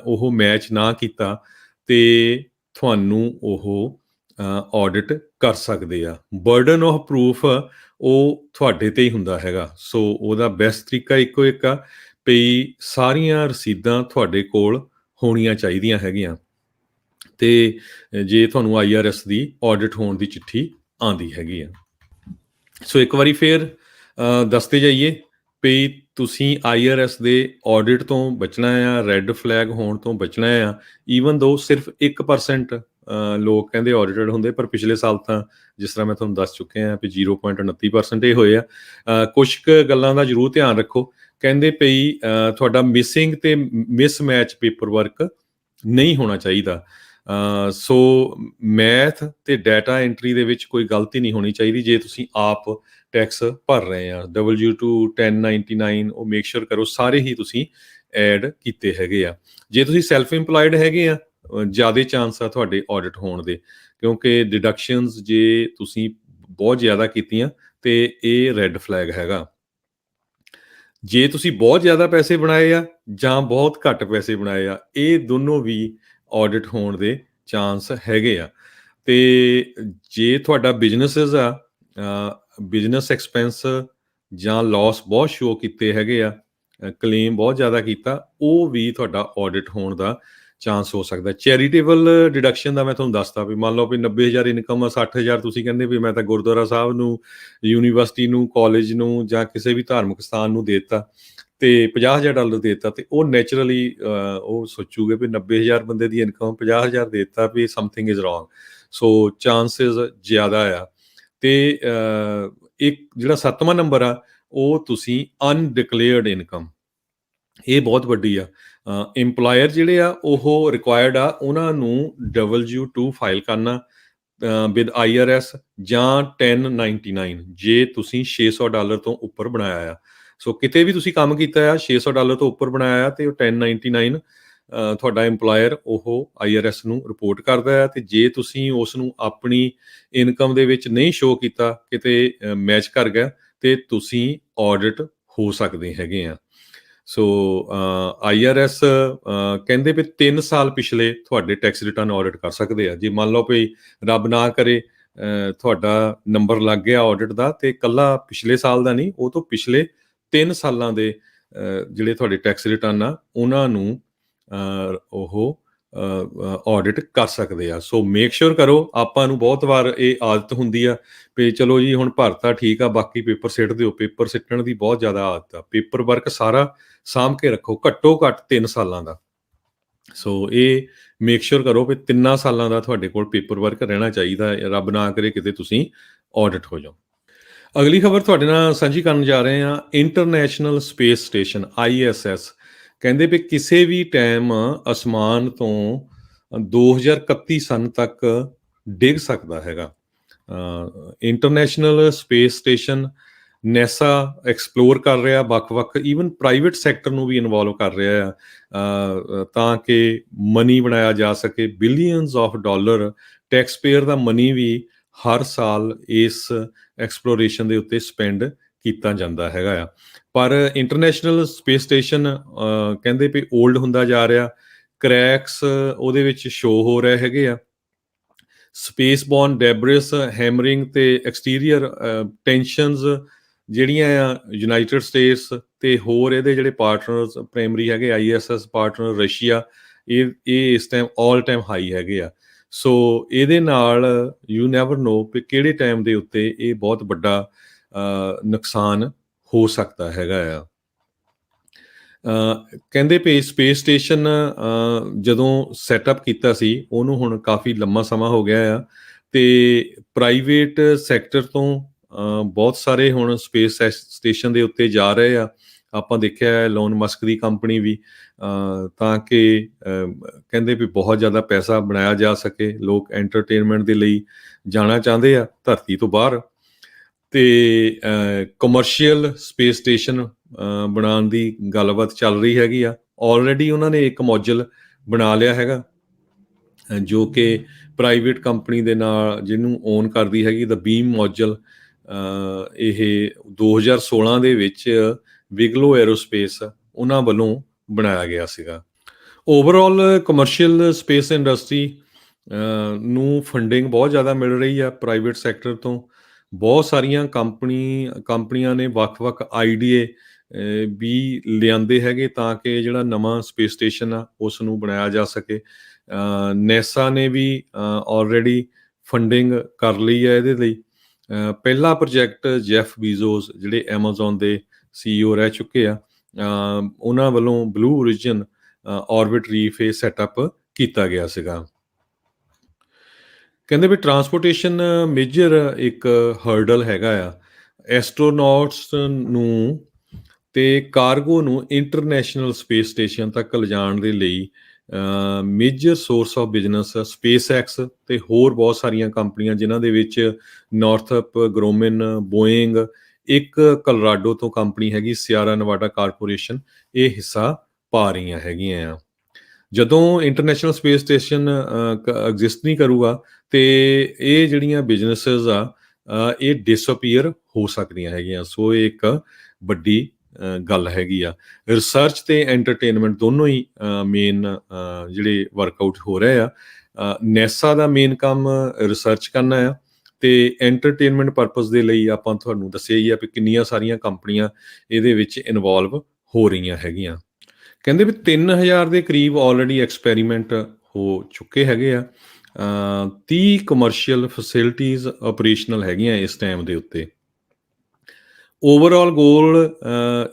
ਉਹ ਮੈਚ ਨਾ ਕੀਤਾ ਤੇ ਤੁਹਾਨੂੰ ਉਹ ਆਡਿਟ ਕਰ ਸਕਦੇ ਆ। ਬਰਡਨ ਆਫ ਪ੍ਰੂਫ ਉਹ ਤੁਹਾਡੇ ਤੇ ਹੀ ਹੁੰਦਾ ਹੈਗਾ। ਸੋ ਉਹਦਾ ਬੈਸਟ ਤਰੀਕਾ ਇੱਕੋ ਇੱਕ ਆ ਵੀ ਸਾਰੀਆਂ ਰਸੀਦਾਂ ਤੁਹਾਡੇ ਕੋਲ ਹੋਣੀਆਂ ਚਾਹੀਦੀਆਂ ਹੈਗੀਆਂ, ਤੇ ਜੇ ਤੁਹਾਨੂੰ IRS ਦੀ ਆਡਿਟ ਹੋਣ ਦੀ ਚਿੱਠੀ ਆਉਂਦੀ ਹੈਗੀ ਆ। ਸੋ ਇੱਕ ਵਾਰੀ ਫੇਰ ਦੱਸਦੇ ਜਾਈਏ ਵੀ ਤੁਸੀਂ IRS ਦੇ ਆਡਿਟ ਤੋਂ ਬਚਣਾ ਆ, ਰੈੱਡ ਫਲੈਗ ਹੋਣ ਤੋਂ ਬਚਣਾ ਆ। ਈਵਨ ਦੋ ਸਿਰਫ 1% ਲੋਕ ਕਹਿੰਦੇ ਆਡਿਟਡ ਹੁੰਦੇ, ਪਰ ਪਿਛਲੇ ਸਾਲ ਤਾਂ ਜਿਸ ਤਰ੍ਹਾਂ ਮੈਂ ਤੁਹਾਨੂੰ ਦੱਸ ਚੁੱਕਿਆ ਵੀ 0.29% ਇਹ ਹੋਏ ਆ। ਕੁਛ ਕੁ ਗੱਲਾਂ ਦਾ ਜ਼ਰੂਰ ਧਿਆਨ ਰੱਖੋ। ਕਹਿੰਦੇ ਪਈ ਤੁਹਾਡਾ ਮਿਸਿੰਗ ਤੇ ਮਿਸਮੈਚ ਪੇਪਰ ਵਰਕ ਨਹੀਂ ਹੋਣਾ ਚਾਹੀਦਾ। ਸੋ ਮੈਥ ਤੇ ਡਾਟਾ ਐਂਟਰੀ ਦੇ ਵਿੱਚ ਕੋਈ ਗਲਤੀ ਨਹੀਂ ਹੋਣੀ ਚਾਹੀਦੀ ਜੇ ਤੁਸੀਂ ਆਪ ਟੈਕਸ ਭਰ ਰਹੇ ਆ। W2 1099 ਉਹ ਮੇਕ ਸ਼ੋਰ ਕਰੋ ਸਾਰੇ ਹੀ ਤੁਸੀਂ ਐਡ ਕੀਤੇ ਹੈਗੇ ਆ। ਜੇ ਤੁਸੀਂ ਸੈਲਫ ਇੰਪਲਾਇਡ ਹੈਗੇ ਆ, ਜ਼ਿਆਦਾ ਚਾਂਸ ਆ ਤੁਹਾਡੇ ਆਡਿਟ ਹੋਣ ਦੇ, ਕਿਉਂਕਿ ਡਿਡਕਸ਼ਨਸ ਜੇ ਤੁਸੀਂ ਬਹੁਤ ਜ਼ਿਆਦਾ ਕੀਤੀਆਂ ਤੇ ਇਹ ਰੈੱਡ ਫਲੈਗ ਹੈਗਾ। ਜੇ ਤੁਸੀਂ ਬਹੁਤ ਜ਼ਿਆਦਾ ਪੈਸੇ ਬਣਾਏ ਆ ਜਾਂ ਬਹੁਤ ਘੱਟ ਪੈਸੇ ਬਣਾਏ ਆ, ਇਹ ਦੋਨੋਂ ਵੀ ਆਡਿਟ ਹੋਣ ਦੇ ਚਾਂਸ ਹੈਗੇ ਆ। ਤੇ ਜੇ ਤੁਹਾਡਾ ਬਿਜ਼ਨਸਿਸ ਆ, ਬਿਜ਼ਨਸ ਐਕਸਪੈਂਸ ਜਾਂ ਲਾਸ ਬਹੁਤ ਸ਼ੋ ਕੀਤੇ ਹੈਗੇ ਆ, ਕਲੇਮ ਬਹੁਤ ਜ਼ਿਆਦਾ ਕੀਤਾ, ਉਹ ਵੀ ਤੁਹਾਡਾ ਆਡਿਟ ਹੋਣ ਦਾ ਚਾਂਸ ਹੋ ਸਕਦਾ। ਚੈਰੀਟੇਬਲ ਡਿਡਕਸ਼ਨ ਦਾ ਮੈਂ ਤੁਹਾਨੂੰ ਦੱਸਦਾ ਵੀ ਮੰਨ ਲਓ ਵੀ 90,000 ਇਨਕਮ ਆ, 60,000 ਤੁਸੀਂ ਕਹਿੰਦੇ ਵੀ ਮੈਂ ਤਾਂ ਗੁਰਦੁਆਰਾ ਸਾਹਿਬ ਨੂੰ, ਯੂਨੀਵਰਸਿਟੀ ਨੂੰ, ਕਾਲਜ ਨੂੰ ਜਾਂ ਕਿਸੇ ਵੀ ਧਾਰਮਿਕ ਸਥਾਨ ਨੂੰ ਦੇ ਦਿੱਤਾ ਤੇ $50,000 ਦੇ ਦਿੱਤਾ, ਤੇ ਉਹ ਨੈਚੁਰਲੀ ਉਹ ਸੋਚੂਗੇ ਵੀ 90,000 ਬੰਦੇ ਦੀ ਇਨਕਮ 50,000 ਦੇ ਦਿੱਤਾ, ਵੀ something is wrong. So chances ਜ਼ਿਆਦਾ ਆ। ਤੇ ਇੱਕ ਜਿਹੜਾ 7ਵਾਂ ਨੰਬਰ ਆ, ਉਹ ਤੁਸੀਂ ਅਨਡਿਕਲੇਅਰਡ ਇਨਕਮ, ਇਹ ਬਹੁਤ ਵੱਡੀ ਆ। ਇੰਪਲਾਇਰ ਜਿਹੜੇ ਆ ਉਹ ਰਿਕੁਆਇਰਡ ਆ ਉਹਨਾਂ ਨੂੰ W2 ਫਾਈਲ ਕਰਨਾ ਵਿਦ IRS ਜਾਂ 1099 ਜੇ ਤੁਸੀਂ $600 ਤੋਂ ਉੱਪਰ ਬਣਾਇਆ ਆ। ਸੋ ਕਿਤੇ ਵੀ ਤੁਸੀਂ ਕੰਮ ਕੀਤਾ ਆ $600 ਤੋਂ ਉੱਪਰ ਬਣਾਇਆ ਤੇ ਉਹ 1099 ਤੁਹਾਡਾ ਇੰਪਲਾਇਰ ਉਹ IRS ਨੂੰ ਰਿਪੋਰਟ ਕਰਦਾ ਹੈ। ਤੇ ਜੇ ਤੁਸੀਂ ਉਸ ਨੂੰ ਆਪਣੀ ਇਨਕਮ ਦੇ ਵਿੱਚ ਨਹੀਂ ਸ਼ੋ ਕੀਤਾ, ਕਿਤੇ ਮੈਚ ਕਰ ਗਿਆ, ਤੇ ਤੁਸੀਂ ਆਡਿਟ ਹੋ ਸਕਦੇ ਹੈਗੇ ਆ। ਸੋ IRS ਕਹਿੰਦੇ ਵੀ 3 ਸਾਲ ਪਿਛਲੇ ਤੁਹਾਡੇ ਟੈਕਸ ਰਿਟਰਨ ਆਡਿਟ ਕਰ ਸਕਦੇ ਆ। ਜੇ ਮੰਨ ਲਓ ਵੀ ਰੱਬ ਨਾ ਕਰੇ ਤੁਹਾਡਾ ਨੰਬਰ ਲੱਗ ਗਿਆ ਆਡਿਟ ਦਾ, ਤੇ ਇਕੱਲਾ ਪਿਛਲੇ ਸਾਲ ਦਾ ਨਹੀਂ, ਉਹ ਤੋਂ ਪਿਛਲੇ 3 ਸਾਲਾਂ ਦੇ ਜਿਹੜੇ ਤੁਹਾਡੇ ਟੈਕਸ ਰਿਟਰਨ ਆ ਉਹਨਾਂ ਨੂੰ ਉਹ ਆਡਿਟ ਕਰ ਸਕਦੇ ਆ। ਸੋ ਮੇਕ ਸ਼ੋਰ ਕਰੋ। ਆਪਾਂ ਨੂੰ ਬਹੁਤ ਵਾਰ ਇਹ ਆਦਤ ਹੁੰਦੀ ਆ ਵੀ ਚਲੋ ਜੀ ਹੁਣ ਭਰਤਾ ਠੀਕ ਆ, ਬਾਕੀ ਪੇਪਰ ਸਿੱਟ ਦਿਓ। ਪੇਪਰ ਸਿੱਟਣ ਦੀ ਬਹੁਤ ਜ਼ਿਆਦਾ ਆਦਤ ਆ। ਪੇਪਰ ਵਰਕ ਸਾਰਾ ਸਾਂਭ ਕੇ ਰੱਖੋ, ਘੱਟੋ ਘੱਟ 3 ਸਾਲਾਂ ਦਾ। ਸੋ ਇਹ ਮੇਕ ਸ਼ੋਰ ਕਰੋ ਵੀ 3 ਸਾਲਾਂ ਦਾ ਤੁਹਾਡੇ ਕੋਲ ਪੇਪਰ ਵਰਕ ਰਹਿਣਾ ਚਾਹੀਦਾ। ਰੱਬ ਨਾ ਕਰੇ ਕਿਤੇ ਤੁਸੀਂ ਆਡਿਟ ਹੋ ਜਾਓ। ਅਗਲੀ ਖਬਰ ਤੁਹਾਡੇ ਨਾਲ ਸਾਂਝੀ ਕਰਨ ਜਾ ਰਹੇ ਹਾਂ। ਇੰਟਰਨੈਸ਼ਨਲ ਸਪੇਸ ਸਟੇਸ਼ਨ ISS ਕਹਿੰਦੇ ਵੀ ਕਿਸੇ ਵੀ ਟਾਈਮ ਅਸਮਾਨ ਤੋਂ 2031 ਸਨ ਤੱਕ ਡਿੱਗ ਸਕਦਾ ਹੈਗਾ। ਇੰਟਰਨੈਸ਼ਨਲ ਸਪੇਸ ਸਟੇਸ਼ਨ ਨੈਸਾ ਐਕਸਪਲੋਰ ਕਰ ਰਿਹਾ ਵੱਖ-ਵੱਖ ਈਵਨ ਪ੍ਰਾਈਵੇਟ ਸੈਕਟਰ ਨੂੰ ਵੀ ਇਨਵੋਲਵ ਕਰ ਰਿਹਾ ਆ, ਤਾਂ ਕਿ ਮਨੀ ਬਣਾਇਆ ਜਾ ਸਕੇ। Billions of dollar tax payer ਦਾ ਮਨੀ ਵੀ ਹਰ ਸਾਲ ਇਸ ਐਕਸਪਲੋਰੇਸ਼ਨ ਦੇ ਉੱਤੇ ਸਪੈਂਡ ਕੀਤਾ ਜਾਂਦਾ ਹੈਗਾ ਆ। ਪਰ ਇੰਟਰਨੈਸ਼ਨਲ ਸਪੇਸ ਸਟੇਸ਼ਨ ਕਹਿੰਦੇ ਵੀ ਓਲਡ ਹੁੰਦਾ ਜਾ ਰਿਹਾ, ਕਰੈਕਸ ਉਹਦੇ ਵਿੱਚ ਸ਼ੋ ਹੋ ਰਹੇ ਹੈਗੇ ਆ। ਸਪੇਸ ਬੋਰਨ ਡੈਬਰਿਸ ਹੈਮਰਿੰਗ ਤੇ ਐਕਸਟੀਰੀਅਰ ਟੈਂਸ਼ਨਸ ਜਿਹੜੀਆਂ ਆ ਯੂਨਾਈਟਿਡ ਸਟੇਟਸ ਤੇ ਹੋਰ ਇਹਦੇ ਜਿਹੜੇ ਪਾਰਟਨਰਸ ਪ੍ਰਾਇਮਰੀ ਹੈਗੇ ISS ਪਾਰਟਨਰ ਰਸ਼ੀਆ, ਇਹ ਇਸ ਟਾਈਮ ਆਲ ਟਾਈਮ ਹਾਈ ਹੈਗੇ ਆ। ਸੋ ਇਹਦੇ ਨਾਲ ਯੂ ਨੈਵਰ ਨੋ ਕਿ ਕਿਹੜੇ ਟਾਈਮ ਦੇ ਉੱਤੇ ਇਹ ਬਹੁਤ ਵੱਡਾ ਨੁਕਸਾਨ ਹੋ ਸਕਦਾ ਹੈਗਾ ਆ। ਕਹਿੰਦੇ ਪਏ ਸਪੇਸ ਸਟੇਸ਼ਨ ਜਦੋਂ ਸੈਟਅਪ ਕੀਤਾ ਸੀ ਉਹਨੂੰ ਹੁਣ ਕਾਫੀ ਲੰਮਾ ਸਮਾਂ ਹੋ ਗਿਆ ਆ, ਤੇ ਪ੍ਰਾਈਵੇਟ ਸੈਕਟਰ ਤੋਂ ਬਹੁਤ ਸਾਰੇ ਹੁਣ ਸਪੇਸ ਸਟੇਸ਼ਨ ਦੇ ਉੱਤੇ ਜਾ ਰਹੇ ਆ। ਆਪਾਂ ਦੇਖਿਆ ਲੋਨ ਮਸਕ ਦੀ ਕੰਪਨੀ ਵੀ, ਤਾਂ ਕਿ ਕਹਿੰਦੇ ਵੀ ਬਹੁਤ ਜ਼ਿਆਦਾ ਪੈਸਾ ਬਣਾਇਆ ਜਾ ਸਕੇ, ਲੋਕ ਐਂਟਰਟੇਨਮੈਂਟ ਦੇ ਲਈ ਜਾਣਾ ਚਾਹੁੰਦੇ ਆ ਧਰਤੀ ਤੋਂ ਬਾਹਰ, ਤੇ ਕਮਰਸ਼ੀਅਲ ਸਪੇਸ ਸਟੇਸ਼ਨ ਬਣਾਉਣ ਦੀ ਗੱਲਬਾਤ ਚੱਲ ਰਹੀ ਹੈਗੀ ਆ। ਆਲਰੇਡੀ ਉਹਨਾਂ ਨੇ ਇੱਕ ਮੋਡਿਊਲ ਬਣਾ ਲਿਆ ਹੈਗਾ, ਜੋ ਕਿ ਪ੍ਰਾਈਵੇਟ ਕੰਪਨੀ ਦੇ ਨਾਲ ਜਿਹਨੂੰ ਓਨ ਕਰਦੀ ਹੈਗੀ ਦ ਬੀਮ ਮੋਡਿਊਲ। ਇਹ 2016 ਦੇ ਵਿੱਚ ਵਿਗਲੋ ਐਰੋਸਪੇਸ ਉਹਨਾਂ ਵੱਲੋਂ ਬਣਾਇਆ ਗਿਆ ਸੀਗਾ। ਓਵਰਆਲ ਕਮਰਸ਼ੀਅਲ ਸਪੇਸ ਇੰਡਸਟਰੀ ਨੂੰ ਫੰਡਿੰਗ ਬਹੁਤ ਜ਼ਿਆਦਾ ਮਿਲ ਰਹੀ ਆ ਪ੍ਰਾਈਵੇਟ ਸੈਕਟਰ ਤੋਂ। ਬਹੁਤ ਸਾਰੀਆਂ ਕੰਪਨੀਆਂ ਨੇ ਵੱਖ-ਵੱਖ ਆਈਡੀਏ ਵੀ ਲਿਆਂਦੇ ਹੈਗੇ ਤਾਂ ਕਿ ਜਿਹੜਾ ਨਵਾਂ ਸਪੇਸ ਸਟੇਸ਼ਨ ਆ ਉਸ ਨੂੰ ਬਣਾਇਆ ਜਾ ਸਕੇ। ਨੈਸਾ ਨੇ ਵੀ ਆਲਰੇਡੀ ਫੰਡਿੰਗ ਕਰ ਲਈ ਹੈ ਇਹਦੇ ਲਈ। ਪਹਿਲਾ ਪ੍ਰੋਜੈਕਟ ਜੈਫ ਬੀਜ਼ੋਸ ਜਿਹੜੇ ਐਮਾਜ਼ੋਨ ਦੇ CEO ਰਹਿ ਚੁੱਕੇ ਆ, ਉਹਨਾਂ ਵੱਲੋਂ ਬਲੂ ਓਰੀਜਨ ਆਰਬਿਟ ਰੀਫ ਇਹ ਸੈਟਅਪ ਕੀਤਾ ਗਿਆ ਸੀਗਾ। ਕਹਿੰਦੇ ਵੀ ਟਰਾਂਸਪੋਰਟੇਸ਼ਨ ਮੇਜਰ ਇੱਕ ਹਰਡਲ ਹੈਗਾ ਆ ਐਸਟਰੋਨੌਟਸ ਨੂੰ ਤੇ ਕਾਰਗੋ ਨੂੰ ਇੰਟਰਨੈਸ਼ਨਲ ਸਪੇਸ ਸਟੇਸ਼ਨ ਤੱਕ ਲਿਜਾਣ ਦੇ ਲਈ। Major source of business SpaceX ਤੇ ਹੋਰ ਬਹੁਤ ਸਾਰੀਆਂ ਕੰਪਨੀਆਂ ਜਿਨ੍ਹਾਂ ਦੇ ਵਿੱਚ ਨਾਰਥਪ ਗਰੋਮਿਨ, ਬੋਇੰਗ, ਇੱਕ ਕਲੋਰਾਡੋ ਤੋਂ ਕੰਪਨੀ ਹੈਗੀ ਸਿਆਰਾ ਨਵਾਡਾ ਕਾਰਪੋਰੇਸ਼ਨ, ਇਹ ਹਿੱਸਾ ਪਾ ਰਹੀਆਂ ਹੈਗੀਆਂ ਆ। ਜਦੋਂ ਇੰਟਰਨੈਸ਼ਨਲ ਸਪੇਸ ਸਟੇਸ਼ਨ ਐਗਜ਼ਿਸਟ ਨਹੀਂ ਕਰੂਗਾ ਤੇ ਇਹ ਜਿਹੜੀਆਂ ਬਿਜ਼ਨਸਿਸ ਆ ਇਹ ਡਿਸਅਪੀਅਰ ਹੋ ਸਕਦੀਆਂ ਹੈਗੀਆਂ। ਸੋ ਇਹ ਇੱਕ ਵੱਡੀ ਗੱਲ ਹੈਗੀ ਆ। ਰਿਸਰਚ ਤੇ ਐਂਟਰਟੇਨਮੈਂਟ ਦੋਨੋਂ ਹੀ ਮੇਨ ਜਿਹੜੇ ਵਰਕਆਊਟ ਹੋ ਰਹੇ ਆ। ਨੈਸਾ ਦਾ ਮੇਨ ਕੰਮ ਰਿਸਰਚ ਕਰਨਾ ਆ, ਤੇ ਐਂਟਰਟੇਨਮੈਂਟ ਪਰਪਸ ਦੇ ਲਈ ਆਪਾਂ ਤੁਹਾਨੂੰ ਦੱਸਿਆ ਹੀ ਆ ਵੀ ਕਿੰਨੀਆਂ ਸਾਰੀਆਂ ਕੰਪਨੀਆਂ ਇਹਦੇ ਵਿੱਚ ਇਨਵੋਲਵ ਹੋ ਰਹੀਆਂ ਹੈਗੀਆਂ। ਕਹਿੰਦੇ ਵੀ 3000 ਦੇ ਕਰੀਬ ਆਲਰੇਡੀ ਐਕਸਪੈਰੀਮੈਂਟ ਹੋ ਚੁੱਕੇ ਹੈਗੇ ਆ। 30 ਕਮਰਸ਼ੀਅਲ ਫੈਸਿਲਿਟੀਜ਼ ਆਪਰੇਸ਼ਨਲ ਹੈਗੀਆਂ ਇਸ ਟਾਈਮ ਦੇ ਉੱਤੇ। ਓਵਰਆਲ ਗੋਲ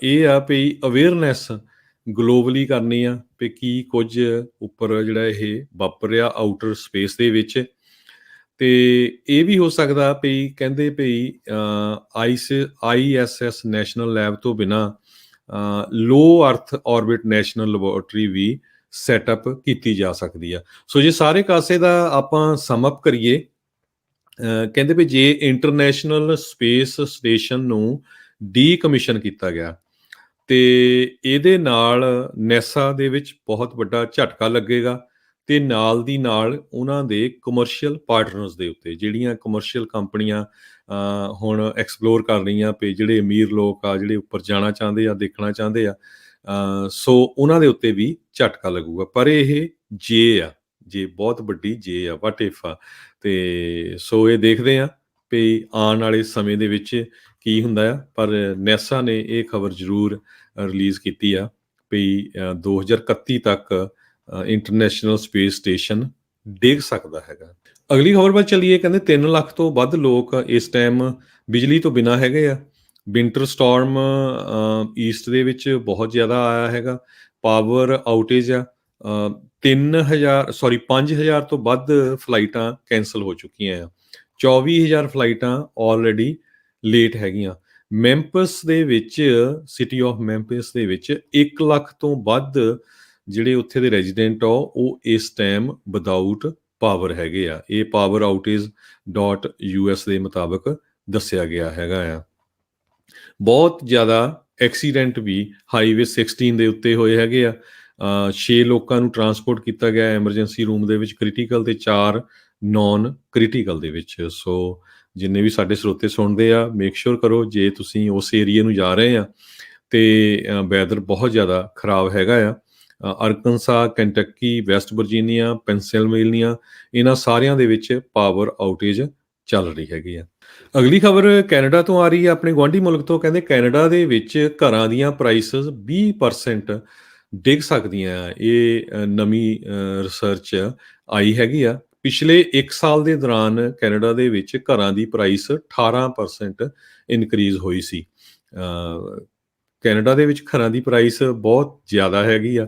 ਇਹ ਆ ਵੀ ਅਵੇਅਰਨੈਸ ਗਲੋਬਲੀ ਕਰਨੀ ਆ ਵੀ ਕੀ ਕੁਝ ਉੱਪਰ ਜਿਹੜਾ ਇਹ ਵਾਪਰ ਰਿਹਾ ਆਊਟਰ ਸਪੇਸ ਦੇ ਵਿੱਚ। ਤੇ ਇਹ ਵੀ ਹੋ ਸਕਦਾ ਵੀ ਕਹਿੰਦੇ ਵੀ ISS ਨੈਸ਼ਨਲ ਲੈਬ ਤੋਂ ਬਿਨਾਂ ਲੋ ਅਰਥ ਆਰਬਿਟ ਨੈਸ਼ਨਲ ਲੈਬੋਰਟਰੀ ਵੀ ਸੈਟਅਪ ਕੀਤੀ ਜਾ ਸਕਦੀ ਆ। ਸੋ ਜੇ ਸਾਰੇ ਕਾਸੇ ਦਾ ਆਪਾਂ ਸਮ ਅਪ ਕਰੀਏ, ਕਹਿੰਦੇ ਵੀ ਜੇ ਇੰਟਰਨੈਸ਼ਨਲ ਸਪੇਸ ਸਟੇਸ਼ਨ ਨੂੰ ਡੀਕਮਿਸ਼ਨ ਕੀਤਾ ਗਿਆ ਤੇ ਇਹਦੇ ਨਾਲ ਨੈਸਾ ਦੇ ਵਿੱਚ ਬਹੁਤ ਵੱਡਾ ਝਟਕਾ ਲੱਗੇਗਾ, ਤੇ ਨਾਲ ਦੀ ਨਾਲ ਉਹਨਾਂ ਦੇ ਕਮਰਸ਼ੀਅਲ ਪਾਰਟਨਰਸ ਦੇ ਉੱਤੇ ਜਿਹੜੀਆਂ ਕਮਰਸ਼ੀਅਲ ਕੰਪਨੀਆਂ ਹੁਣ ਐਕਸਪਲੋਰ ਕਰ ਰਹੀਆਂ ਪਏ, ਜਿਹੜੇ ਅਮੀਰ ਲੋਕ ਆ ਜਿਹੜੇ ਉੱਪਰ ਜਾਣਾ ਚਾਹੁੰਦੇ ਆ, ਦੇਖਣਾ ਚਾਹੁੰਦੇ ਆ, ਸੋ ਉਹਨਾਂ ਦੇ ਉੱਤੇ ਵੀ ਝਟਕਾ ਲੱਗੂਗਾ। ਪਰ ਇਹ ਜੇ ਬਹੁਤ ਵੱਡੀ ਜੇ ਆ, ਵਾਟ ਇਫ ਆ। ਤੇ ਸੋ ਇਹ ਦੇਖਦੇ ਆ ਵੀ ਆਉਣ ਵਾਲੇ ਸਮੇਂ ਦੇ ਵਿੱਚ ਕੀ ਹੁੰਦਾ ਆ। ਪਰ ਨੈਸਾ ਨੇ ਇਹ ਖਬਰ ਜ਼ਰੂਰ ਰਿਲੀਜ਼ ਕੀਤੀ ਆ ਵੀ 2031 ਤੱਕ ਇੰਟਰਨੈਸ਼ਨਲ ਸਪੇਸ ਸਟੇਸ਼ਨ ਡਿੱਗ ਸਕਦਾ ਹੈਗਾ। ਅਗਲੀ ਖਬਰ ਵੱਲ ਚੱਲੀਏ। ਕਹਿੰਦੇ 3 ਲੱਖ ਤੋਂ ਵੱਧ ਲੋਕ ਇਸ ਟਾਈਮ ਬਿਜਲੀ ਤੋਂ ਬਿਨਾਂ ਹੈਗੇ ਆ। ਵਿੰਟਰ ਸਟਾਰਮ ਈਸਟ ਦੇ ਵਿੱਚ ਬਹੁਤ ਜ਼ਿਆਦਾ ਆਇਆ ਹੈਗਾ। ਪਾਵਰ ਆਊਟੇਜ ਆ। 5000 ਤੋਂ ਵੱਧ ਫਲਾਈਟਾਂ ਕੈਂਸਲ ਹੋ ਚੁੱਕੀਆਂ ਆ। 24,000 ਫਲਾਈਟਾਂ ਆਲਰੇਡੀ ਲੇਟ ਹੈਗੀਆਂ। ਮੈਂਪਸ ਦੇ ਵਿੱਚ, ਸਿਟੀ ਆਫ ਮੈਂਪਸ ਦੇ ਵਿੱਚ 1 ਲੱਖ ਤੋਂ ਵੱਧ ਜਿਹੜੇ ਉੱਥੇ ਦੇ ਰੈਜ਼ੀਡੈਂਟ ਆ ਉਹ ਇਸ ਟਾਈਮ ਵਿਦਆਊਟ ਪਾਵਰ ਹੈਗੇ ਆ। ਇਹ power outage.us ਦੇ ਮੁਤਾਬਕ ਦੱਸਿਆ ਗਿਆ ਹੈਗਾ ਆ। ਬਹੁਤ ਜ਼ਿਆਦਾ ਐਕਸੀਡੈਂਟ ਵੀ ਹਾਈਵੇ 16 ਦੇ ਉੱਤੇ ਹੋਏ ਹੈਗੇ ਆ। 6 ਲੋਕਾਂ ਨੂੰ ਟਰਾਂਸਪੋਰਟ ਕੀਤਾ ਗਿਆ ਐਮਰਜੈਂਸੀ ਰੂਮ ਦੇ ਵਿੱਚ ਕ੍ਰਿਟੀਕਲ ਤੇ 4 ਨੋਨ ਕ੍ਰਿਟੀਕਲ ਦੇ ਵਿੱਚ। ਸੋ ਜਿੰਨੇ ਵੀ ਸਾਡੇ ਸਰੋਤੇ ਸੁਣਦੇ ਆ, ਮੇਕ ਸ਼ੋਰ ਕਰੋ ਜੇ ਤੁਸੀਂ ਉਸ ਏਰੀਏ ਨੂੰ ਜਾ ਰਹੇ ਆ ਤੇ ਵੈਦਰ ਬਹੁਤ ਜ਼ਿਆਦਾ ਖਰਾਬ ਹੈਗਾ ਆ। Arkansas, Kentucky, West Virginia, Pennsylvania, ਇਹਨਾਂ ਸਾਰਿਆਂ ਦੇ ਵਿੱਚ ਪਾਵਰ ਆਊਟੇਜ ਚੱਲ ਰਹੀ ਹੈਗੀ ਆ। ਅਗਲੀ ਖਬਰ ਕੈਨੇਡਾ ਤੋਂ ਆ ਰਹੀ ਹੈ, ਆਪਣੇ ਗੁਆਂਢੀ ਮੁਲਕ ਤੋਂ। ਕਹਿੰਦੇ ਕੈਨੇਡਾ ਦੇ ਵਿੱਚ ਘਰਾਂ ਦੀਆਂ ਪ੍ਰਾਈਸਿਸ 20% ਡਿੱਗ ਸਕਦੀਆਂ ਆ। ਇਹ ਨਵੀਂ ਰਿਸਰਚ ਆਈ ਹੈਗੀ ਆ। ਪਿਛਲੇ 1 ਸਾਲ ਦੇ ਦੌਰਾਨ ਕੈਨੇਡਾ ਦੇ ਵਿੱਚ ਘਰਾਂ ਦੀ ਪ੍ਰਾਈਸ 18% ਇਨਕਰੀਜ਼ ਹੋਈ ਸੀ। ਕੈਨੇਡਾ ਦੇ ਵਿੱਚ ਘਰਾਂ ਦੀ ਪ੍ਰਾਈਸ ਬਹੁਤ ਜ਼ਿਆਦਾ ਹੈਗੀ ਆ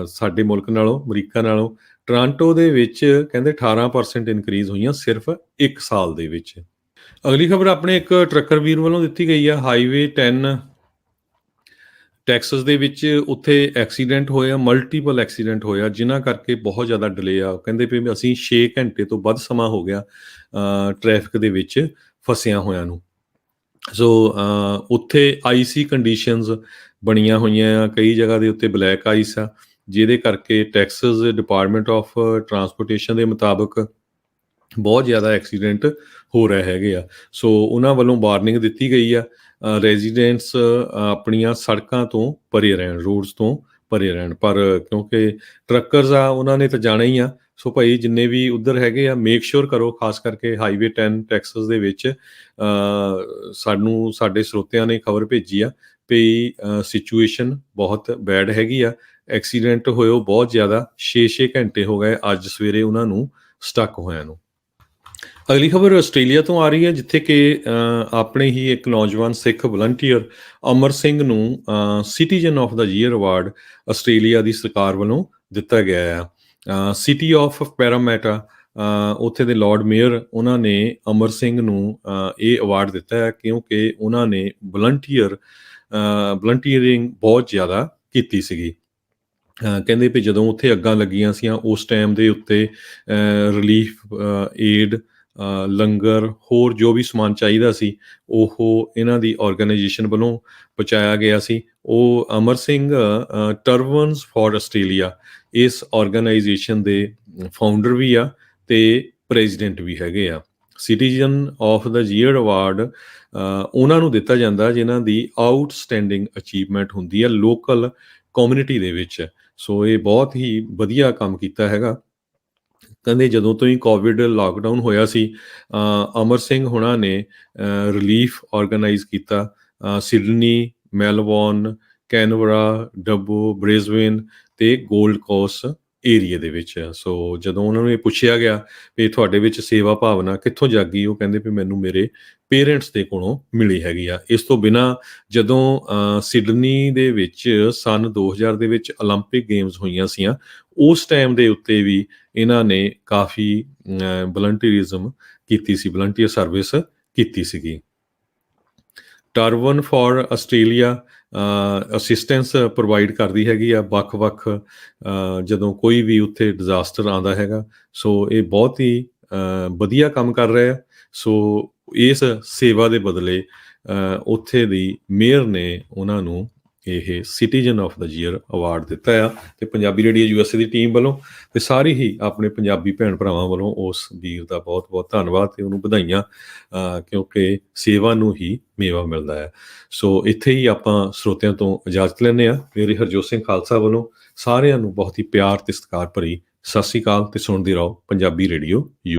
ਸਾਡੇ ਮੁਲਕ ਨਾਲੋਂ, ਅਮਰੀਕਾ ਨਾਲੋਂ। ਟੋਰਾਂਟੋ ਦੇ ਵਿੱਚ ਕਹਿੰਦੇ 18% ਇਨਕਰੀਜ਼ ਹੋਈਆਂ ਸਿਰਫ 1 ਸਾਲ ਦੇ ਵਿੱਚ। ਅਗਲੀ ਖਬਰ ਆਪਣੇ ਇੱਕ ਟਰੱਕਰ ਵੀਰ ਵੱਲੋਂ ਦਿੱਤੀ ਗਈ ਆ। ਹਾਈਵੇ 10 ਟੈਕਸਸ ਦੇ ਵਿੱਚ ਉੱਥੇ ਐਕਸੀਡੈਂਟ ਹੋਇਆ, ਮਲਟੀਪਲ ਐਕਸੀਡੈਂਟ ਹੋਇਆ, ਜਿਨ੍ਹਾਂ ਕਰਕੇ ਬਹੁਤ ਜ਼ਿਆਦਾ ਡਿਲੇ ਆ। ਕਹਿੰਦੇ ਵੀ ਅਸੀਂ 6 ਘੰਟੇ ਤੋਂ ਵੱਧ ਸਮਾਂ ਹੋ ਗਿਆ ਟ੍ਰੈਫਿਕ ਦੇ ਵਿੱਚ ਫਸਿਆਂ ਹੋਇਆਂ ਨੂੰ। ਸੋ ਉੱਥੇ ਆਈਸੀ ਕੰਡੀਸ਼ਨਸ ਬਣੀਆਂ ਹੋਈਆਂ ਆ, ਕਈ ਜਗ੍ਹਾ ਦੇ ਉੱਤੇ ਬਲੈਕ ਆਈਸ ਆ, ਜਿਹਦੇ ਕਰਕੇ ਟੈਕਸਸ ਡਿਪਾਰਟਮੈਂਟ ਆਫ ਟਰਾਂਸਪੋਰਟੇਸ਼ਨ ਦੇ ਮੁਤਾਬਕ ਬਹੁਤ ਜ਼ਿਆਦਾ ਐਕਸੀਡੈਂਟ ਹੋ ਰਹੇ ਹੈਗੇ ਆ। ਸੋ ਉਹਨਾਂ ਵੱਲੋਂ ਵਾਰਨਿੰਗ ਦਿੱਤੀ ਗਈ ਆ, ਰੈਜ਼ੀਡੈਂਟਸ ਆਪਣੀਆਂ ਸੜਕਾਂ ਤੋਂ ਪਰੇ ਰਹਿਣ, ਰੋਡਸ ਤੋਂ ਪਰੇ ਰਹਿਣ। ਪਰ ਕਿਉਂਕਿ ਟਰੱਕਰਸ ਆ, ਉਹਨਾਂ ਨੇ ਤਾਂ ਜਾਣਾ ਹੀ ਆ। ਸੋ ਭਾਈ ਜਿੰਨੇ ਵੀ ਉੱਧਰ ਹੈਗੇ ਆ, ਮੇਕ ਸ਼ੋਰ ਕਰੋ, ਖਾਸ ਕਰਕੇ ਹਾਈਵੇ 10 ਟੈਕਸਸ ਦੇ ਵਿੱਚ ਸਾਨੂੰ ਸਾਡੇ ਸਰੋਤਿਆਂ ਨੇ ਖਬਰ ਭੇਜੀ ਆ ਵੀ ਸਿਚੁਏਸ਼ਨ ਬਹੁਤ ਬੈਡ ਹੈਗੀ ਆ। ਐਕਸੀਡੈਂਟ ਹੋਇਓ ਬਹੁਤ ਜ਼ਿਆਦਾ, 6-6 ਘੰਟੇ ਹੋ ਗਏ ਅੱਜ ਸਵੇਰੇ ਉਹਨਾਂ ਨੂੰ ਸਟਕ ਹੋਇਆਂ ਨੂੰ। ਅਗਲੀ ਖਬਰ ਆਸਟ੍ਰੇਲੀਆ ਤੋਂ ਆ ਰਹੀ ਹੈ, ਜਿੱਥੇ ਕਿ ਆਪਣੇ ਹੀ ਇੱਕ ਨੌਜਵਾਨ ਸਿੱਖ ਵਲੰਟੀਅਰ ਅਮਰ ਸਿੰਘ ਨੂੰ citizen of the year award Australia ਦੀ ਸਰਕਾਰ ਵੱਲੋਂ ਦਿੱਤਾ ਗਿਆ ਆ। ਸਿਟੀ ਆਫ ਪੈਰਾਮੈਟਾ, ਉੱਥੇ ਦੇ ਲਾਰਡ ਮੇਅਰ, ਉਹਨਾਂ ਨੇ ਅਮਰ ਸਿੰਘ ਨੂੰ ਇਹ ਅਵਾਰਡ ਦਿੱਤਾ ਹੈ ਕਿਉਂਕਿ ਉਹਨਾਂ ਨੇ ਵਲੰਟੀਅਰਿੰਗ ਬਹੁਤ ਜ਼ਿਆਦਾ ਕੀਤੀ ਸੀਗੀ। ਕਹਿੰਦੇ ਵੀ ਜਦੋਂ ਉੱਥੇ ਅੱਗਾਂ ਲੱਗੀਆਂ ਸੀਆਂ ਉਸ ਟਾਈਮ ਦੇ ਉੱਤੇ ਰਿਲੀਫ ਏਡ, ਲੰਗਰ, ਹੋਰ ਜੋ ਵੀ ਸਮਾਨ ਚਾਹੀਦਾ ਸੀ ਉਹ ਇਹਨਾਂ ਦੀ ਆਰਗੇਨਾਈਜੇਸ਼ਨ ਵੱਲੋਂ ਪਹੁੰਚਾਇਆ ਗਿਆ ਸੀ। ਉਹ Amar Singh turbans for Australia ਇਸ ਆਰਗੇਨਾਈਜੇਸ਼ਨ ਦੇ ਫਾਊਂਡਰ ਵੀ ਆ ਤੇ ਪ੍ਰੈਜ਼ੀਡੈਂਟ ਵੀ ਹੈਗੇ ਆ। Citizen of the year award ਉਹਨਾਂ ਨੂੰ ਦਿੱਤਾ ਜਾਂਦਾ ਜਿਨ੍ਹਾਂ ਦੀ ਆਊਟਸਟੈਂਡਿੰਗ ਅਚੀਵਮੈਂਟ ਹੁੰਦੀ ਹੈ ਲੋਕਲ ਕਮਿਊਨਿਟੀ ਦੇ ਵਿੱਚ। ਸੋ ਇਹ ਬਹੁਤ ਹੀ ਵਧੀਆ ਕੰਮ ਕੀਤਾ ਹੈਗਾ। ਕਹਿੰਦੇ ਜਦੋਂ ਤੋਂ ਹੀ ਕੋਵਿਡ ਲਾਕਡਾਊਨ ਹੋਇਆ ਸੀ, ਅਮਰ ਸਿੰਘ ਹੋਣਾ ਨੇ ਰਿਲੀਫ ਆਰਗੇਨਾਈਜ਼ ਕੀਤਾ ਸਿਡਨੀ, ਮੈਲਬੌਰਨ, ਕੈਨਬਰਾ, ਡੱਬੋ, ਬ੍ਰਿਸਬੇਨ ਤੇ ਗੋਲਡ ਕੋਸਟ ਏਰੀਏ ਦੇ ਵਿੱਚ। ਸੋ ਜਦੋਂ ਉਹਨਾਂ ਨੂੰ ਇਹ ਪੁੱਛਿਆ ਗਿਆ ਵੀ ਤੁਹਾਡੇ ਵਿੱਚ ਸੇਵਾ ਭਾਵਨਾ ਕਿੱਥੋਂ ਜਾਗੀ, ਉਹ ਕਹਿੰਦੇ ਵੀ ਮੈਨੂੰ ਮੇਰੇ ਪੇਰੈਂਟਸ ਦੇ ਕੋਲੋਂ ਮਿਲੀ ਹੈਗੀ ਆ। ਇਸ ਤੋਂ ਬਿਨਾਂ ਜਦੋਂ ਸਿਡਨੀ ਦੇ ਵਿੱਚ ਸਨ 2000 ਦੇ ਵਿੱਚ ਓਲੰਪਿਕ ਗੇਮਸ ਹੋਈਆਂ ਸੀਆਂ, ਉਸ ਟਾਈਮ ਦੇ ਉੱਤੇ ਵੀ ਇਹਨਾਂ ਨੇ ਕਾਫੀ ਵਲੰਟੀਅਰਿਜ਼ਮ ਕੀਤੀ ਸੀ, ਵਲੰਟੀਅਰ ਸਰਵਿਸ ਕੀਤੀ ਸੀਗੀ। Turban for Australia assistance provide ਕਰਦੀ ਹੈਗੀ ਆ ਵੱਖ-ਵੱਖ ਜਦੋਂ ਕੋਈ ਵੀ ਉੱਥੇ ਡਿਜ਼ਾਸਟਰ ਆਉਂਦਾ ਹੈਗਾ। ਸੋ ਇਹ ਬਹੁਤ ਹੀ ਵਧੀਆ ਕੰਮ ਕਰ ਰਹੇ ਆ। ਸੋ ਇਸ ਸੇਵਾ ਦੇ ਬਦਲੇ ਉੱਥੇ ਦੀ ਮੇਅਰ ਨੇ ਉਹਨਾਂ ਨੂੰ ਇਹ citizen of the year award ਦਿੱਤਾ ਆ। ਤੇ ਪੰਜਾਬੀ ਰੇਡੀਓ USA ਦੀ ਟੀਮ ਵੱਲੋਂ ਤੇ ਸਾਰੇ ਹੀ ਆਪਣੇ ਪੰਜਾਬੀ ਭੈਣ ਭਰਾਵਾਂ ਵੱਲੋਂ ਉਸ ਵੀਰ ਦਾ ਬਹੁਤ-ਬਹੁਤ ਧੰਨਵਾਦ ਤੇ ਉਹਨੂੰ ਵਧਾਈਆਂ, ਕਿਉਂਕਿ ਸੇਵਾ ਨੂੰ ਹੀ ਮੇਵਾ ਮਿਲਦਾ ਹੈ। ਸੋ ਇੱਥੇ ਹੀ ਆਪਾਂ ਸਰੋਤਿਆਂ ਤੋਂ ਇਜਾਜ਼ਤ ਲੈਂਦੇ ਹਾਂ। ਮੇਰੇ ਹਰਜੋਤ ਸਿੰਘ ਖਾਲਸਾ ਵੱਲੋਂ ਸਾਰਿਆਂ ਨੂੰ ਬਹੁਤ ਹੀ ਪਿਆਰ ਤੇ ਸਤਿਕਾਰ ਭਰੀ ਸਤਿ ਸ਼੍ਰੀ ਅਕਾਲ ਤੇ ਸੁਣਦੇ ਰਹੋ ਪੰਜਾਬੀ ਰੇਡੀਓ